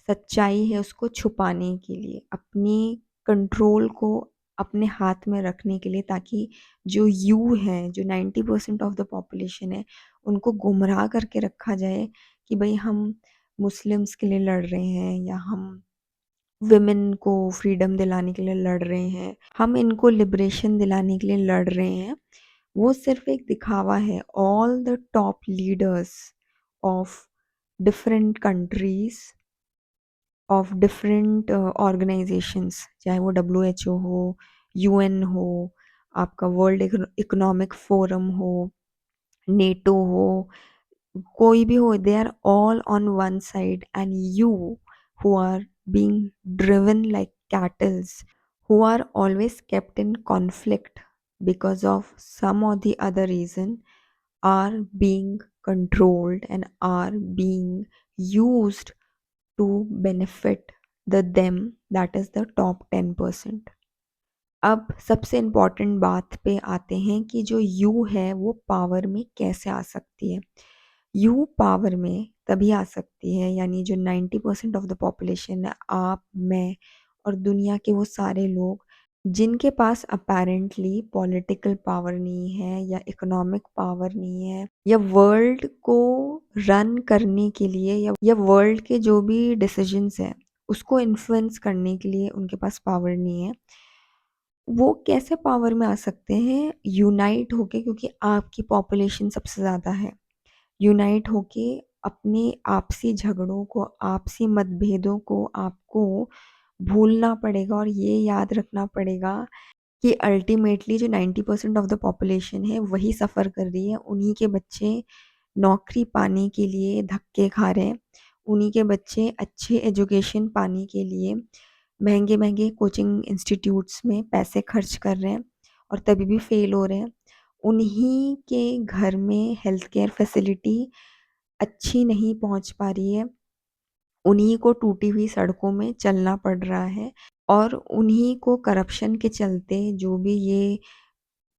सच्चाई है उसको छुपाने के लिए, अपने कंट्रोल को अपने हाथ में रखने के लिए ताकि जो यू है, जो 90% ऑफ द पॉपुलेशन है, उनको गुमराह करके रखा जाए कि भई हम मुस्लिम्स के लिए लड़ रहे हैं या हम वुमेन को फ्रीडम दिलाने के लिए लड़ रहे हैं, हम इनको लिबरेशन दिलाने के लिए लड़ रहे हैं। वो सिर्फ़ एक दिखावा है। All the top leaders of different countries, of different organisations, चाहे वो डब्ल्यूएचओ हो, यूएन हो, आपका वर्ल्ड इकोनॉमिक फोरम हो, नेटो हो, कोई भी हो, they are all on one side and you who are being driven like cattles, who are always kept in conflict because of some or the other reason, are being controlled and are being used to benefit the them, that is the top 10%. अब सबसे important बात पे आते हैं कि जो you है वो पावर में कैसे आ सकती है। यू पावर में तभी आ सकती है, यानी जो 90% ऑफ द पॉपुलेशन है, आप, मैं और दुनिया के वो सारे लोग जिनके पास अपैरेंटली पॉलिटिकल पावर नहीं है या इकोनॉमिक पावर नहीं है या वर्ल्ड को रन करने के लिए या वर्ल्ड के जो भी डिसीजंस हैं उसको इन्फ्लुएंस करने के लिए उनके पास पावर नहीं है। वो कैसे पावर में आ सकते हैं? यूनाइट होके, क्योंकि आपकी पॉपुलेशन सबसे ज़्यादा है। यूनाइट होके अपने आपसी झगड़ों को, आपसी मतभेदों को आपको भूलना पड़ेगा और ये याद रखना पड़ेगा कि अल्टीमेटली जो 90% ऑफ द पॉपुलेशन है वही सफ़र कर रही है। उन्हीं के बच्चे नौकरी पाने के लिए धक्के खा रहे हैं। उन्हीं के बच्चे अच्छे एजुकेशन पाने के लिए महँगे-महँगे कोचिंग इंस्टीट्यूट्स में पैसे खर्च कर रहे हैं और तभी भी फ़ेल हो रहे हैं। उन्हीं के घर में हेल्थ केयर फैसिलिटी अच्छी नहीं पहुँच पा रही है। उन्हीं को टूटी हुई सड़कों में चलना पड़ रहा है और उन्हीं को करप्शन के चलते जो भी ये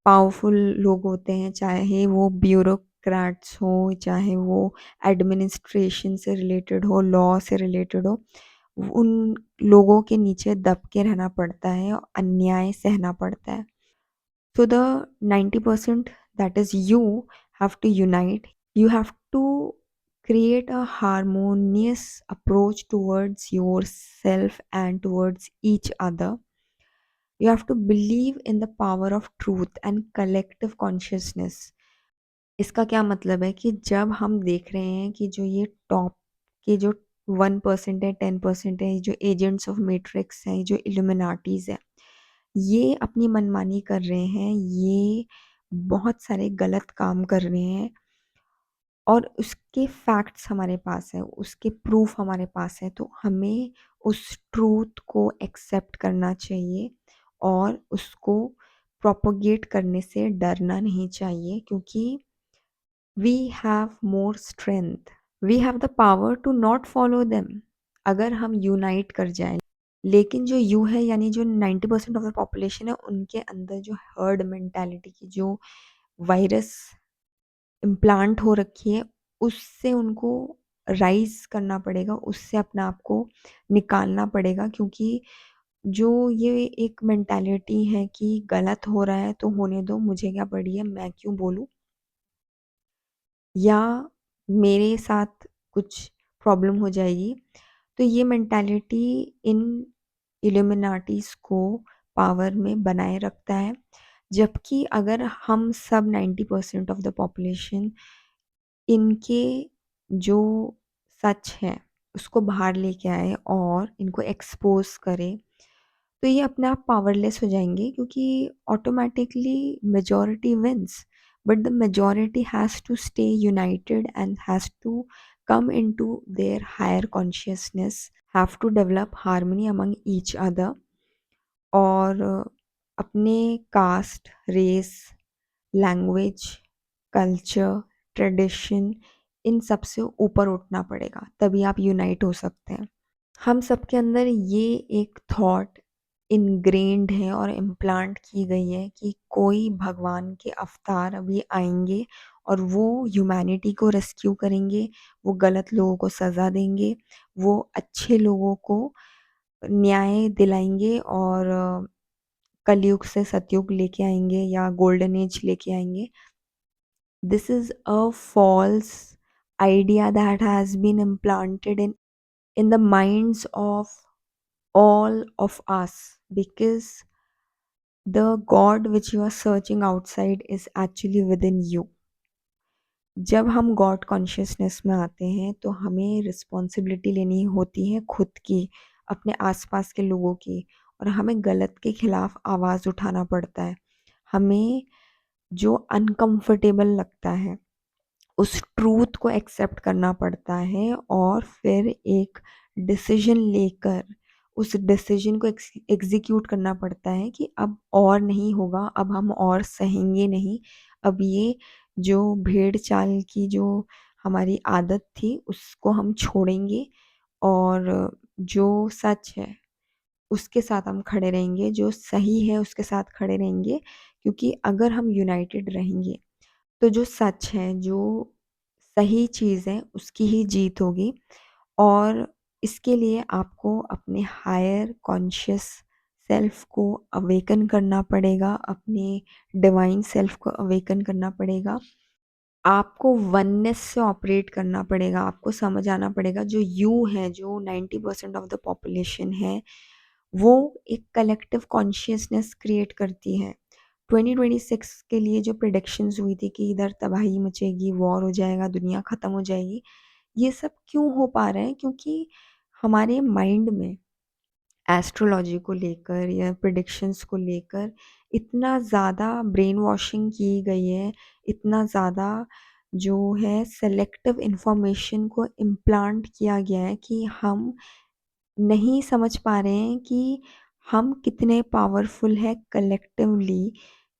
पावरफुल लोग होते हैं, चाहे वो ब्यूरोक्रेट्स हों, चाहे वो एडमिनिस्ट्रेशन से रिलेटेड हो, लॉ से रिलेटेड हो, उन लोगों के नीचे दब के रहना पड़ता है और अन्याय सहना पड़ता है। So the 90% that is you have to unite. You have to create a harmonious approach towards yourself and towards each other. You have to believe in the power of truth and collective consciousness. इसका क्या मतलब है कि जब हम देख रहे हैं कि जो ये टॉप के जो 1% है, 10% है, जो एजेंट्स ऑफ मैट्रिक्स हैं, जो इल्यूमिनाटीज़ हैं, ये अपनी मनमानी कर रहे हैं, ये बहुत सारे गलत काम कर रहे हैं और उसके फैक्ट्स हमारे पास है, उसके प्रूफ हमारे पास है, तो हमें उस ट्रूथ को एक्सेप्ट करना चाहिए और उसको प्रोपेगेट करने से डरना नहीं चाहिए, क्योंकि we have more strength, we have the power to not follow them अगर हम यूनाइट कर जाएं। लेकिन जो यू है, यानी जो 90% ऑफ द पॉपुलेशन है, उनके अंदर जो हर्ड मेंटालिटी की जो वायरस इम्प्लांट हो रखी है, उससे उनको राइज़ करना पड़ेगा, उससे अपने आप को निकालना पड़ेगा, क्योंकि जो ये एक मेंटालिटी है कि गलत हो रहा है तो होने दो, मुझे क्या पड़ी है, मैं क्यों बोलूँ? या मेरे साथ कुछ प्रॉब्लम हो जाएगी। तो ये मेंटालिटी इन इल्यूमिनाटीज़ को पावर में बनाए रखता है। जबकि अगर हम सब 90% ऑफ द पॉपुलेशन इनके जो सच है उसको बाहर लेके आए और इनको एक्सपोज़ करे, तो ये अपने आप पावरलेस हो जाएँगे क्योंकि automatically majority wins, but the majority has to stay united and has to come into their higher consciousness, have to develop harmony among each other और अपने caste, race, language, culture, tradition इन सब से ऊपर उठना पड़ेगा, तभी आप यूनाइट हो सकते हैं। हम सबके अंदर ये एक थॉट इनग्रेन्ड है और इम्प्लांट की गई है कि कोई भगवान के अवतार अभी आएँगे और वो ह्यूमैनिटी को रेस्क्यू करेंगे, वो गलत लोगों को सज़ा देंगे, वो अच्छे लोगों को न्याय दिलाएँगे और कलयुग से सतयुग लेके आएँगे या गोल्डन एज लेके आएँगे। This is a false idea that has been implanted in the minds of all of us, because the God which you are searching outside is actually within you. जब हम गॉड कॉन्शियसनेस में आते हैं तो हमें responsibility लेनी होती है खुद की, अपने आसपास के लोगों की, और हमें गलत के खिलाफ आवाज़ उठाना पड़ता है। हमें जो अनकंफर्टेबल लगता है उस ट्रूथ को एक्सेप्ट करना पड़ता है और फिर एक डिसीजन लेकर उस डिसीजन को एग्जीक्यूट करना पड़ता है कि अब और नहीं होगा, अब हम और सहेंगे नहीं, अब ये जो भेड़ चाल की जो हमारी आदत थी उसको हम छोड़ेंगे और जो सच है उसके साथ हम खड़े रहेंगे, जो सही है उसके साथ खड़े रहेंगे, क्योंकि अगर हम यूनाइटेड रहेंगे तो जो सच है, जो सही चीज़ है, उसकी ही जीत होगी। और इसके लिए आपको अपने हायर कॉन्शियस सेल्फ को अवेकन करना पड़ेगा, अपने डिवाइन सेल्फ को अवेकन करना पड़ेगा। आपको वननेस से ऑपरेट करना पड़ेगा, आपको समझ आना पड़ेगा जो यू है, जो 90% ऑफ द पॉपुलेशन है, वो एक कलेक्टिव कॉन्शियसनेस क्रिएट करती है। 2026 के लिए जो प्रेडिक्शंस हुई थी कि इधर तबाही मचेगी, वॉर हो जाएगा, दुनिया ख़त्म हो जाएगी, ये सब क्यों हो पा रहा है? क्योंकि हमारे माइंड में एस्ट्रोलॉजी को लेकर या प्रेडिक्शंस को लेकर इतना ज़्यादा ब्रेन वॉशिंग की गई है, इतना ज़्यादा जो है सेलेक्टिव इन्फॉर्मेशन को इम्प्लांट किया गया है कि हम नहीं समझ पा रहे हैं कि हम कितने पावरफुल हैं कलेक्टिवली,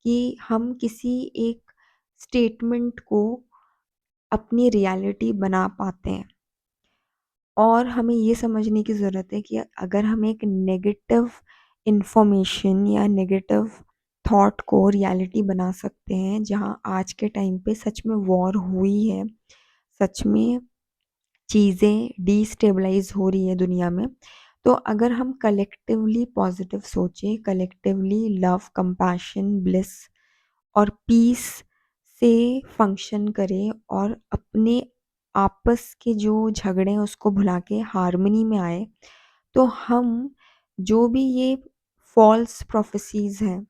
कि हम किसी एक स्टेटमेंट को अपनी रियलिटी बना पाते हैं। और हमें ये समझने की ज़रूरत है कि अगर हम एक नेगेटिव इन्फॉर्मेशन या नेगेटिव थॉट को रियलिटी बना सकते हैं, जहाँ आज के टाइम पे सच में वॉर हुई है, सच में चीज़ें डिस्टेबलाइज़ हो रही है दुनिया में, तो अगर हम कलेक्टिवली पॉजिटिव सोचें, कलेक्टिवली लव, कंपैशन, ब्लिस और पीस से फंक्शन करें और अपने आपस के जो झगड़े हैं उसको भुला के हार्मनी में आए, तो हम जो भी ये फॉल्स प्रोफेसीज़ हैं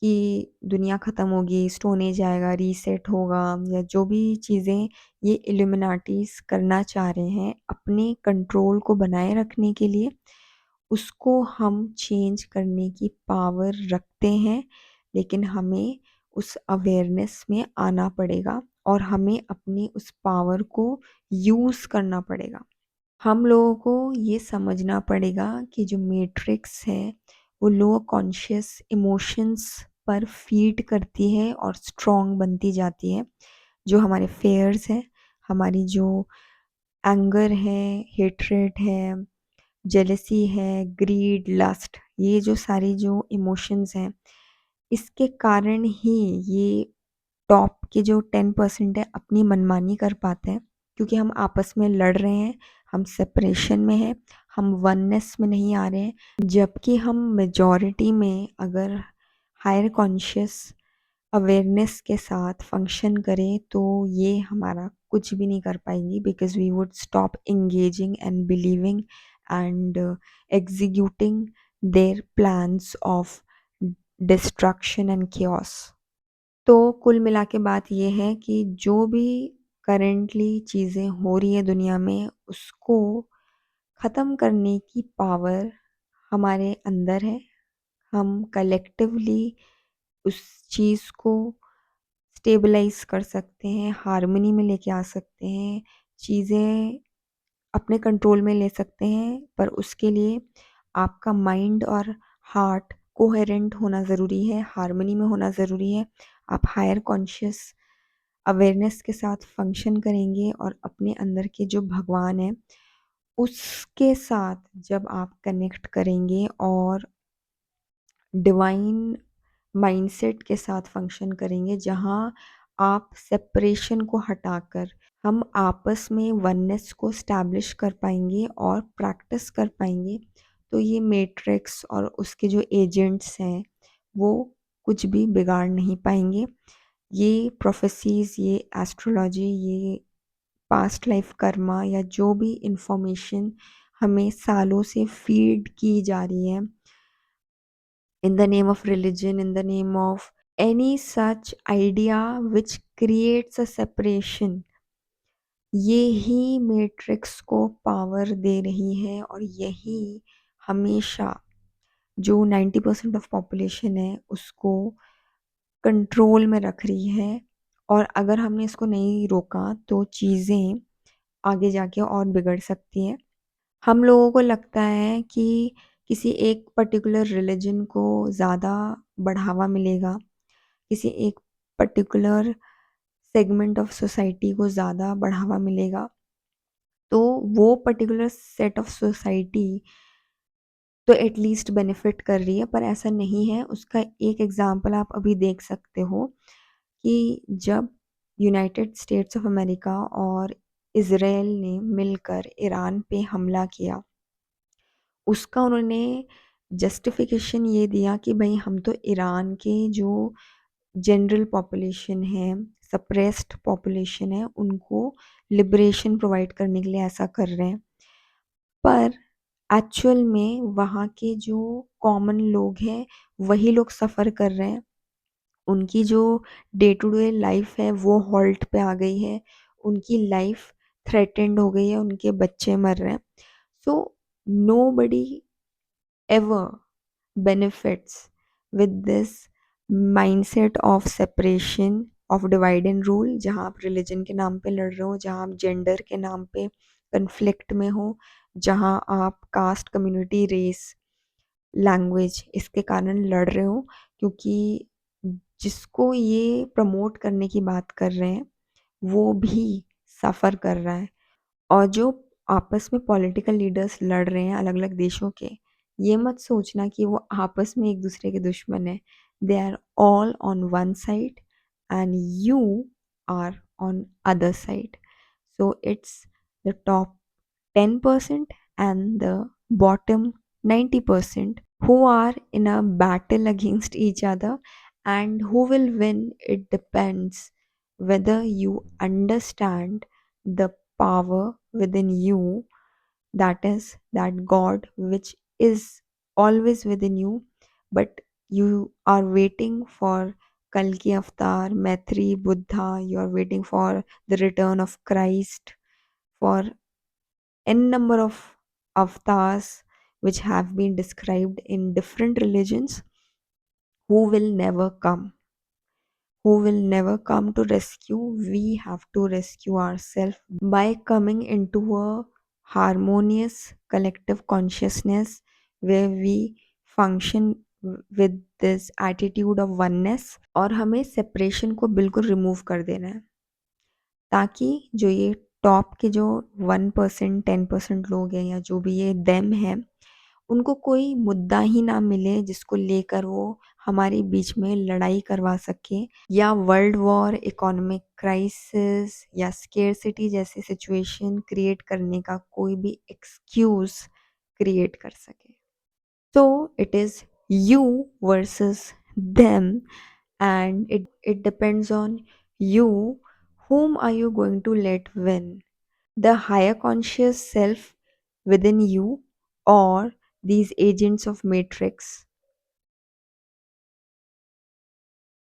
कि दुनिया ख़त्म होगी, स्टोन एज आएगा, रीसेट होगा, या जो भी चीज़ें ये इल्यूमिनाटीज़ करना चाह रहे हैं अपने कंट्रोल को बनाए रखने के लिए, उसको हम चेंज करने की पावर रखते हैं। लेकिन हमें उस अवेयरनेस में आना पड़ेगा और हमें अपनी उस पावर को यूज़ करना पड़ेगा। हम लोगों को ये समझना पड़ेगा कि जो मैट्रिक्स है वो लो कॉन्शियस इमोशंस पर फीड करती है और स्ट्रॉन्ग बनती जाती है। जो हमारे फेयर्स हैं, हमारी जो एंगर है, हेट्रेड है, जेलसी है, ग्रीड, लस्ट, ये जो सारी जो इमोशंस हैं, इसके कारण ही ये टॉप के जो 10% है अपनी मनमानी कर पाते हैं, क्योंकि हम आपस में लड़ रहे हैं, हम सेपरेशन में हैं, हम वननेस में नहीं आ रहे हैं। जबकि हम मेजॉरिटी में अगर हायर कॉन्शियस अवेयरनेस के साथ फंक्शन करें तो ये हमारा कुछ भी नहीं कर पाएंगी, because we would stop engaging and believing and executing their plans of destruction and chaos। तो कुल मिला के बात ये है कि जो भी करेंटली चीज़ें हो रही है दुनिया में उसको ख़त्म करने की पावर हमारे अंदर है। हम कलेक्टिवली उस चीज़ को स्टेबलाइज़ कर सकते हैं, हार्मनी में लेके आ सकते हैं, चीज़ें अपने कंट्रोल में ले सकते हैं, पर उसके लिए आपका माइंड और हार्ट कोहेरेंट होना ज़रूरी है, हार्मनी में होना ज़रूरी है। आप हायर कॉन्शियस अवेयरनेस के साथ फंक्शन करेंगे और अपने अंदर के जो भगवान है, उसके साथ जब आप कनेक्ट करेंगे और डिवाइन माइंडसेट के साथ फंक्शन करेंगे, जहाँ आप सेपरेशन को हटाकर हम आपस में वननेस को स्टैब्लिश कर पाएंगे और प्रैक्टिस कर पाएंगे, तो ये मैट्रिक्स और उसके जो एजेंट्स हैं वो कुछ भी बिगाड़ नहीं पाएंगे। ये प्रोफेसीज, ये एस्ट्रोलॉजी, ये पास्ट लाइफ कर्मा या जो भी इंफॉर्मेशन हमें सालों से फीड की जा रही है in the name of religion, in the name of any such idea which creates a separation, ये ही मैट्रिक्स को पावर दे रही है और यही हमेशा जो 90% ऑफ पॉपुलेशन है उसको कंट्रोल में रख रही है। और अगर हमने इसको नहीं रोका तो चीज़ें आगे जाके और बिगड़ सकती हैं। हम लोगों को लगता है कि किसी एक पर्टिकुलर रिलीजन को ज़्यादा बढ़ावा मिलेगा, किसी एक पर्टिकुलर सेगमेंट ऑफ सोसाइटी को ज़्यादा बढ़ावा मिलेगा, तो वो पर्टिकुलर सेट ऑफ सोसाइटी तो एटलीस्ट बेनिफिट कर रही है, पर ऐसा नहीं है। उसका एक एग्जांपल आप अभी देख सकते हो कि जब यूनाइटेड स्टेट्स ऑफ अमेरिका और इज़राइल ने मिलकर ईरान पे हमला किया, उसका उन्होंने जस्टिफिकेशन ये दिया कि भाई हम तो ईरान के जो जनरल पॉपुलेशन है, सप्रेस्ड पॉपुलेशन है, उनको लिबरेशन प्रोवाइड करने के लिए ऐसा कर रहे हैं। पर एक्चुअल में वहाँ के जो कॉमन लोग हैं वही लोग सफ़र कर रहे हैं। उनकी जो डे टू डे लाइफ है वो हॉल्ट पे आ गई है, उनकी लाइफ थ्रेटेंड हो गई है, उनके बच्चे मर रहे हैं। So nobody ever benefits with this mindset of separation of divide and rule, जहाँ आप रिलीजन के नाम पे लड़ रहे हो, जहाँ आप जेंडर के नाम पे कन्फ्लिक्ट में हो, जहाँ आप कास्ट, कम्युनिटी, रेस, लैंग्वेज इसके कारण लड़ रहे हो, क्योंकि जिसको ये प्रमोट करने की बात कर रहे हैं वो भी सफ़र कर रहा है। और जो आपस में पॉलिटिकल लीडर्स लड़ रहे हैं अलग अलग देशों के, ये मत सोचना कि वो आपस में एक दूसरे के दुश्मन है। They are all on one side and you are on other side. So it's the top 10% and the bottom 90% who are in a battle against each other, and who will win, it depends whether you understand the power within you, that is that God which is always within you, but you are waiting for Kalki Avatar, Maitri, Buddha, you are waiting for the return of Christ, for n number of avatars which have been described in different religions, who will never come, who will never come to rescue. We have to rescue ourselves by coming into a harmonious collective consciousness where we function with this attitude of oneness, और हमें separation को बिल्कुल remove कर देना है, ताकि जो ये टॉप के जो 1% 10% लोग हैं या जो भी ये देम है, उनको कोई मुद्दा ही ना मिले जिसको लेकर वो हमारे बीच में लड़ाई करवा सके, या वर्ल्ड वॉर, इकोनॉमिक क्राइसिस या स्केर्सिटी जैसे सिचुएशन क्रिएट करने का कोई भी एक्सक्यूज क्रिएट कर सके। So it is you versus them, and it depends on you. Whom are you going to let win? The higher conscious self within you, or these agents of matrix